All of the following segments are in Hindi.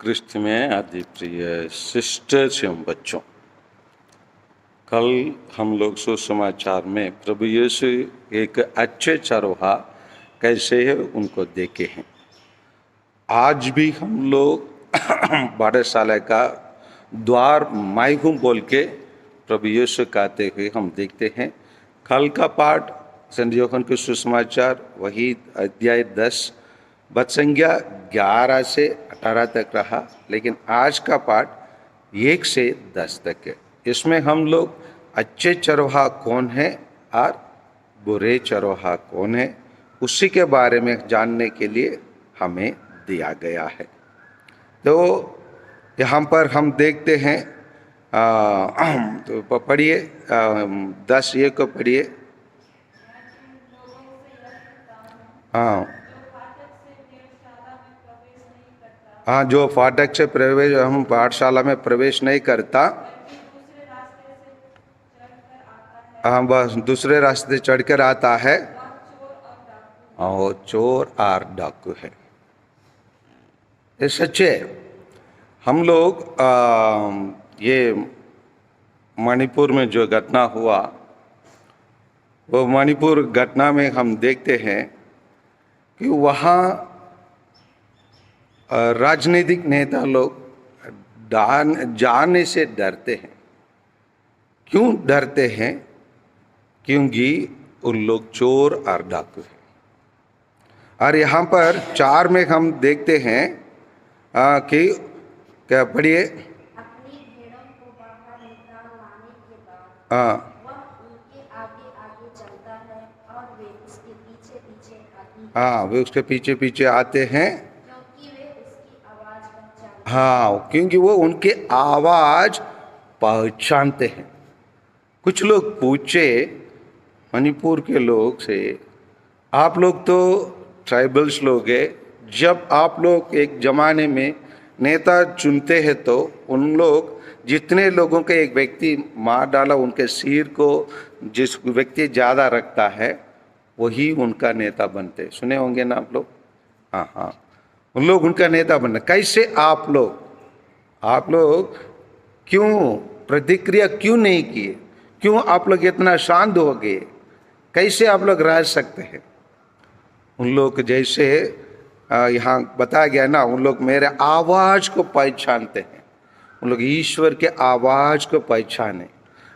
क्रिस्त में आदि प्रिय सिस्टर्स एवं बच्चों, कल हम लोग सुसमाचार में प्रभु यीशु एक अच्छे चरवाहा कैसे है उनको देखे हैं। आज भी हम लोग पाठशाला का द्वार मैं हूँ बोल के प्रभु यीशु कहते हुए हम देखते हैं। कल का पाठ संत यूहन्ना के सुसमाचार वही अध्याय 10 बद संज्ञा 11 से 18 तक रहा, लेकिन आज का पाठ 1 से 10 तक है। इसमें हम लोग अच्छे चरवाहा कौन है और बुरे चरवाहा कौन है उसी के बारे में जानने के लिए हमें दिया गया है। तो यहाँ पर हम देखते हैं, तो पढ़िए 10:1 को पढ़िए। हाँ, जो फाटक से प्रवेश हम पाठशाला में प्रवेश नहीं करता, हाँ बस दूसरे रास्ते चढ़कर आता है और चोर और डाकू है। ये सच्चे। हम लोग ये मणिपुर में जो घटना हुआ, वो मणिपुर घटना में हम देखते हैं कि वहाँ राजनीतिक नेता लोग जाने से डरते हैं। क्यों डरते हैं? क्योंकि उन लोग चोर और डाकू हैं। और यहाँ पर 4 में हम देखते हैं कि क्या पढ़िए। अपनी भेड़ों को बाहर निकाल लाने के बाद वह उनके आगे आगे चलता है और वे उसके पीछे पीछे आते हैं। हाँ, वे उसके पीछे पीछे आते हैं क्योंकि वे उसकी आवाज पहचानते हैं। हाँ, क्योंकि वो उनके आवाज पहचानते हैं। कुछ लोग पूछे मणिपुर के लोग से, आप लोग तो ट्राइबल्स लोग हैं, जब आप लोग एक जमाने में नेता चुनते हैं तो उन लोग जितने लोगों के एक व्यक्ति मार डाला, उनके सिर को जिस व्यक्ति ज़्यादा रखता है वही उनका नेता बनते। सुने होंगे ना आप लोग? हाँ हाँ, उन लोग उनका नेता बनना। कैसे आप लोग क्यों प्रतिक्रिया क्यों नहीं किए? क्यों आप लोग इतना शांत हो गए? कैसे आप लोग रह सकते हैं? उन लोग जैसे यहाँ बताया गया ना, उन लोग मेरे आवाज़ को पहचानते हैं। उन लोग ईश्वर के आवाज़ को पहचाने,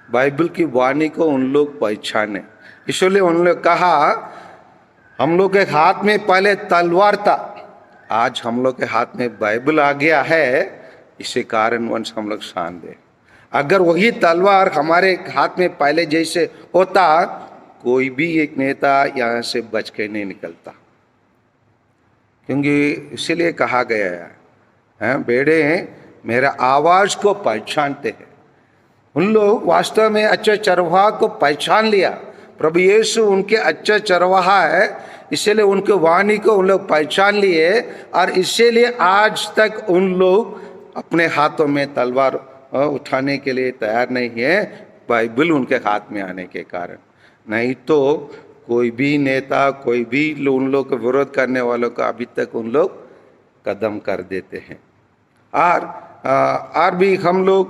बाइबल की वाणी को उन लोग पहचाने। इसलिए उन लोग कहा, हम लोग के हाथ में पहले तलवार था, आज हम लोग के हाथ में बाइबल आ गया है, इसी कारण वंश हम लोग शांत है। अगर वही तलवार हमारे हाथ में पहले जैसे होता, कोई भी एक नेता यहाँ से बच के नहीं निकलता। क्योंकि इसीलिए कहा गया है, बेड़े मेरा आवाज को पहचानते हैं। उन लोग वास्तव में अच्छे चरवाहा को पहचान लिया। प्रभु यीशु उनके अच्छे चरवाहा है, इसीलिए उनके वाणी को उन लोग पहचान लिए, और इसीलिए आज तक उन लोग अपने हाथों में तलवार उठाने के लिए तैयार नहीं है, बाइबल उनके हाथ में आने के कारण। नहीं तो कोई भी नेता, कोई भी उन लोग को विरोध करने वालों का अभी तक उन लोग कदम कर देते हैं। और भी हम लोग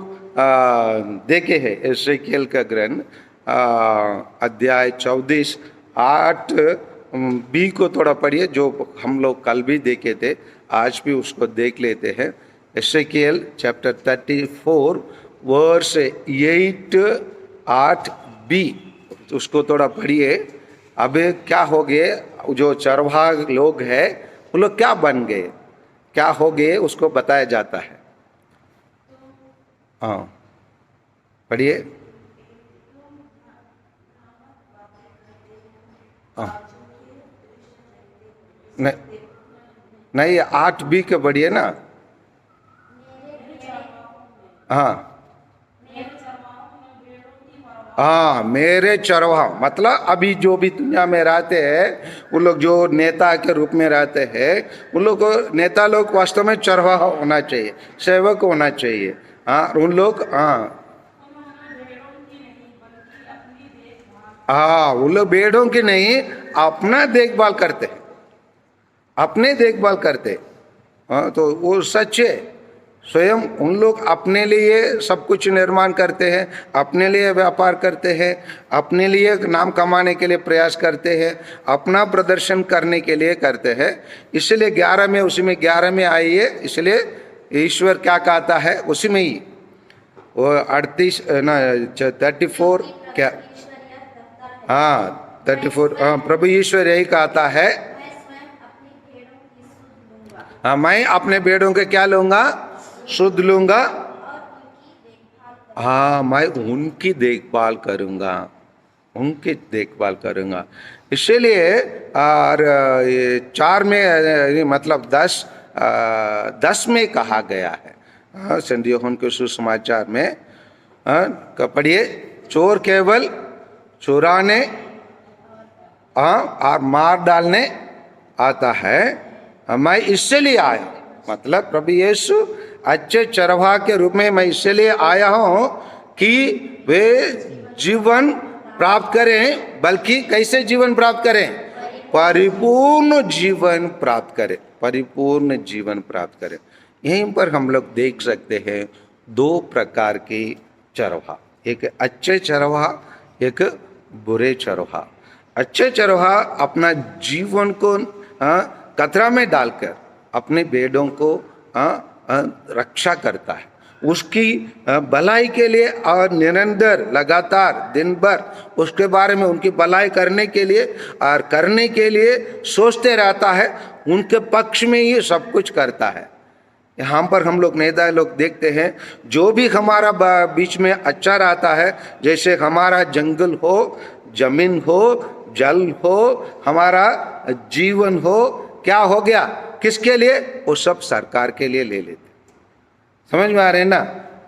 देखे हैं एसेकिएल का ग्रंथ अध्याय 34 8b को थोड़ा पढ़िए, जो हम लोग कल भी देखे थे, आज भी उसको देख लेते हैं। एसेकिएल चैप्टर 34 वर्स 8b, उसको थोड़ा पढ़िए। अब क्या हो गए? जो चरवाहा लोग हैं वो लोग क्या बन गए, क्या हो गए, उसको बताया जाता है। हाँ पढ़िए। नहीं 8b के पढ़िए ना। हाँ हाँ, मेरे चरवाहा मतलब अभी जो भी दुनिया में रहते हैं, उन लोग जो नेता के रूप में रहते हैं, उन लोग को नेता लोग वास्तव में चरवाहा होना चाहिए, सेवक होना चाहिए। हाँ, उन लोग उन लोग भेड़ों की नहीं, अपना देखभाल करते, अपने देखभाल करते। हाँ, तो वो सच है। स्वयं उन लोग अपने लिए सब कुछ निर्माण करते हैं, अपने लिए व्यापार करते हैं, अपने लिए नाम कमाने के लिए प्रयास करते हैं, अपना प्रदर्शन करने के लिए करते हैं। इसलिए 11 में, उसी में 11 में आई है। इसलिए ईश्वर क्या कहता है उसी में ही, वो 38 ना 34 क्या, हाँ 34, हाँ प्रभु ईश्वर यही कहता है, हाँ मैं अपने भेड़ों के क्या लूंगा, शुद्ध लूंगा, हाँ मैं उनकी देखभाल करूंगा, उनकी देखभाल करूंगा। इसीलिए और ये 4 में मतलब 10 में कहा गया है संत यूहन्ना के सुसमाचार में, पढ़िए, चोर केवल चुराने और मार डालने आता है, मैं इसलिए आया, मतलब प्रभु यीशु अच्छे चरवाहा के रूप में मैं इसलिए आया हूं कि वे जीवन प्राप्त करें, बल्कि कैसे जीवन प्राप्त करें, परिपूर्ण जीवन प्राप्त करें, परिपूर्ण जीवन प्राप्त करें। यहीं पर हम लोग देख सकते हैं 2 प्रकार के चरवाहा, एक अच्छे चरवाहा, एक बुरे चरवाहा। अच्छे चरवाहा अपना जीवन को खतरा में डालकर अपने भेड़ों को रक्षा करता है, उसकी भलाई के लिए और निरंतर लगातार दिन भर उसके बारे में, उनकी भलाई करने के लिए और करने के लिए सोचते रहता है, उनके पक्ष में ही सब कुछ करता है। यहाँ पर हम लोग नेता लोग देखते हैं, जो भी हमारा बीच में अच्छा रहता है, जैसे हमारा जंगल हो, जमीन हो, जल हो, हमारा जीवन हो, क्या हो गया, किसके लिए, वो सब सरकार के लिए ले लेते। समझ में आ रहे हैं ना?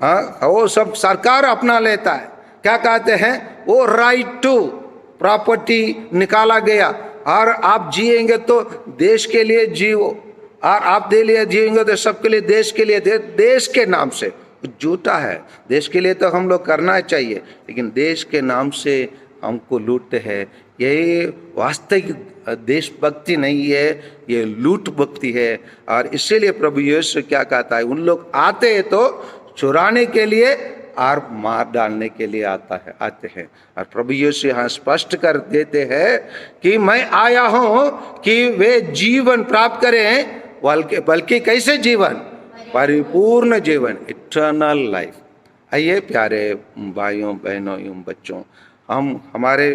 हाँ, वो सब सरकार अपना लेता है। क्या कहते हैं, वो राइट टू प्रॉपर्टी निकाला गया, और आप जिएंगे तो देश के लिए जियो, और आप दे लिए जिएंगे तो सबके लिए, देश के लिए, देश के नाम से झूठा है। देश के लिए तो हम लोग करना चाहिए, लेकिन देश के नाम से हमको लूटते हैं। ये वास्तविक देशभक्ति नहीं है, ये लूट भक्ति है। और इसीलिए प्रभु यीशु क्या कहता है, उन लोग आते हैं तो चुराने के लिए और मार डालने के लिए आते हैं। और प्रभु यीशु यहाँ स्पष्ट कर देते हैं कि मैं आया हूँ कि वे जीवन प्राप्त करें, बल्कि कैसे जीवन, परिपूर्ण जीवन, इटर्नल लाइफ। आइए प्यारे भाइयों बहनों एवं बच्चों, हम हमारे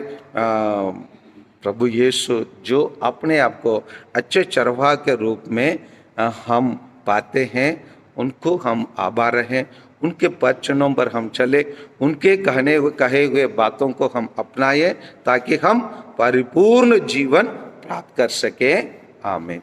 प्रभु यीशु जो अपने आप को अच्छे चरवाहा के रूप में हम पाते हैं, उनको हम आभार रहें, उनके वचनों पर हम चले, उनके कहे हुए बातों को हम अपनाएं, ताकि हम परिपूर्ण जीवन प्राप्त कर सकें। आमीन।